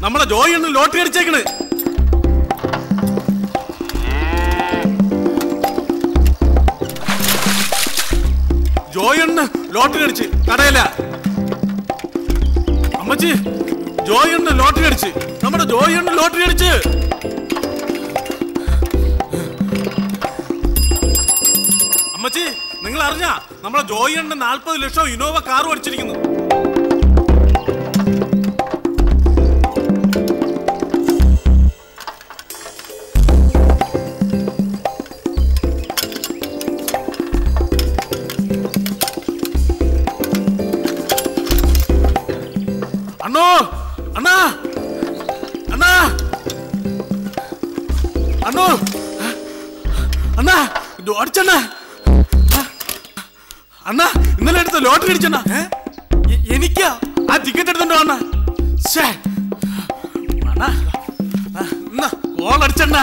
നമ്മളെ ജോയി ഒന്ന് ലോട്ടറി അടിച്ചേക്കണ്. ജോയി ഒന്ന് ലോട്ടറി അടിച്ച് കടയില. അമ്മച്ചി, ജോയി ഒന്ന് ലോട്ടറി അടിച്ച്. നമ്മുടെ ജോയി ഒന്ന് ലോട്ടറി അടിച്ച്. അമ്മച്ചി, നിങ്ങൾ അറിഞ്ഞ നമ്മളെ ജോയി ഉണ്ട് 40 ലക്ഷം ഇന്നോവ കാറും അടിച്ചിരിക്കുന്നു. അണ്ണോ, അണ്ണാ, അണ്ണാ, അണ്ണോ, അണ്ണാ, അടിച്ചണ്ണ. അണ്ണാ, ഇന്നലെ എടുത്ത ലോട്ടറി അടിച്ചണ്ണ. എനിക്കാ ആ ടിക്കറ്റ് എടുത്തോണ്ടോ അണ്ണ? അണ്ണാ, കോൾ അടിച്ചണ്ണ.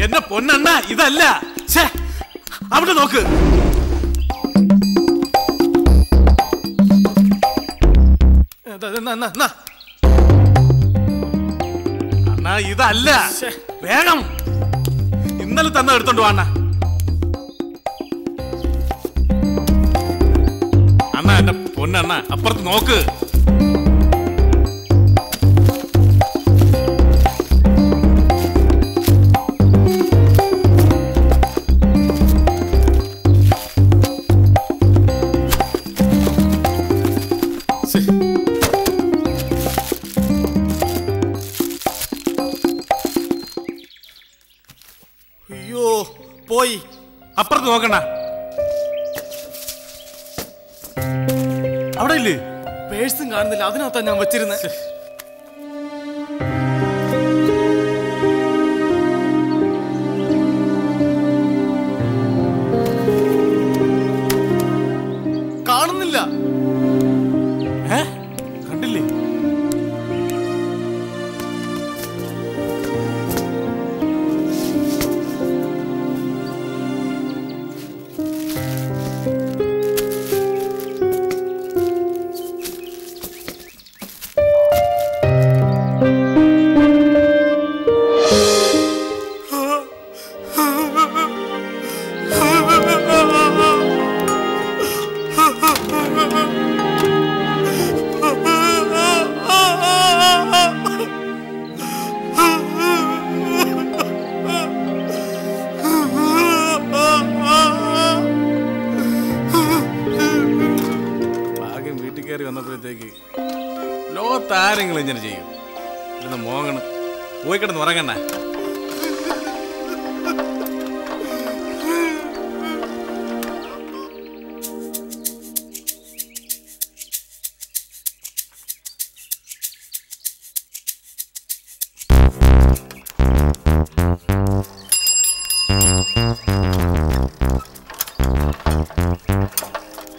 എന്റെ പൊന്നണ്ണ, ഇതല്ല. അവിടെ നോക്ക്. അണ്ണാ, ഇതല്ല. വേഗം ഇന്നലെ തന്നെ എടുത്തോണ്ട് വാ അണ്ണ. അണ്ണ, എന്റെ പൊന്നണ്ണ, അപ്പുറത്ത് നോക്ക്. അയ്യോ, പോയി. അപ്പുറത്ത് നോക്കണ്ട. അവിടെ ഇല്ലേ? പേഴ്സും കാണുന്നില്ല. അതിനകത്താ ഞാൻ വെച്ചിരുന്നത്. കാണുന്നില്ല. കണ്ടില്ലേ? വന്നപ്പോഴത്തേക്ക് ലോകത്താരെങ്കിലും ഇങ്ങനെ ചെയ്യും. ഇന്ന് മോങ്ങണ് പോയി കിടന്ന് ഉറങ്ങണ്ട.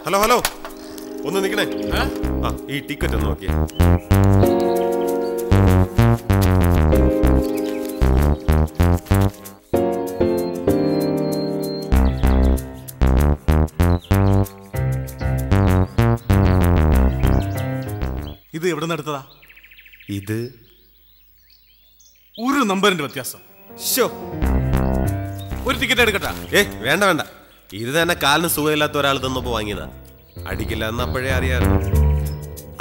ഹലോ ഹലോ, ഒന്ന് നിൽക്കണേ. ആ, ഈ ടിക്കറ്റ് ഒന്ന് നോക്കിയേ. ഇത് എവിടെ നിന്ന് എടുത്തതാ? ഇത് ഒരു നമ്പറിന്റെ വ്യത്യാസം. ഒരു ടിക്കറ്റ് എടുക്കട്ടാ? വേണ്ട വേണ്ട, ഇത് തന്നെ കാലിന് സുഖമില്ലാത്ത ഒരാൾ തന്നപ്പോ വാങ്ങിയതാ. അടിക്കില്ല എന്ന് അപ്പോഴേ അറിയാമായിരുന്നു.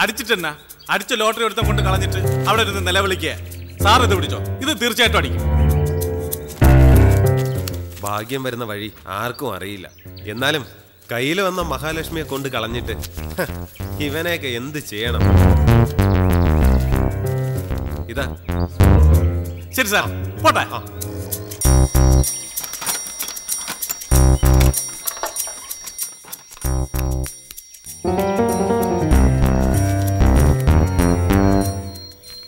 അടിച്ചിട്ടെന്നാ? അടിച്ച ലോട്ടറി എടുത്ത കൊണ്ട് കളഞ്ഞിട്ട് അവിടെ ഇരുന്ന് നിലവിളിക്കുക. സാർ ഇത് പിടിച്ചോ, ഇത് തീർച്ചയായിട്ടും അടിക്കും. ഭാഗ്യം വരുന്ന വഴി ആർക്കും അറിയില്ല. എന്നാലും കയ്യിൽ വന്ന മഹാലക്ഷ്മിയെ കൊണ്ട് കളഞ്ഞിട്ട് ഇവനെയൊക്കെ എന്ത് ചെയ്യണം? ഇതാ. ശരി സാർ, പോട്ടെ.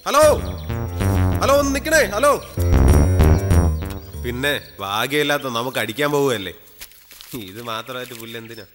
ഹലോ ഹലോ, ഒന്ന് നിക്കണേ. ഹലോ. പിന്നെ ഭാഗ്യമില്ലാത്ത നമുക്ക് അടിക്കാൻ പോവുകയല്ലേ. ഇത് മാത്രമായിട്ട് പുല്ലെന്തിനാ?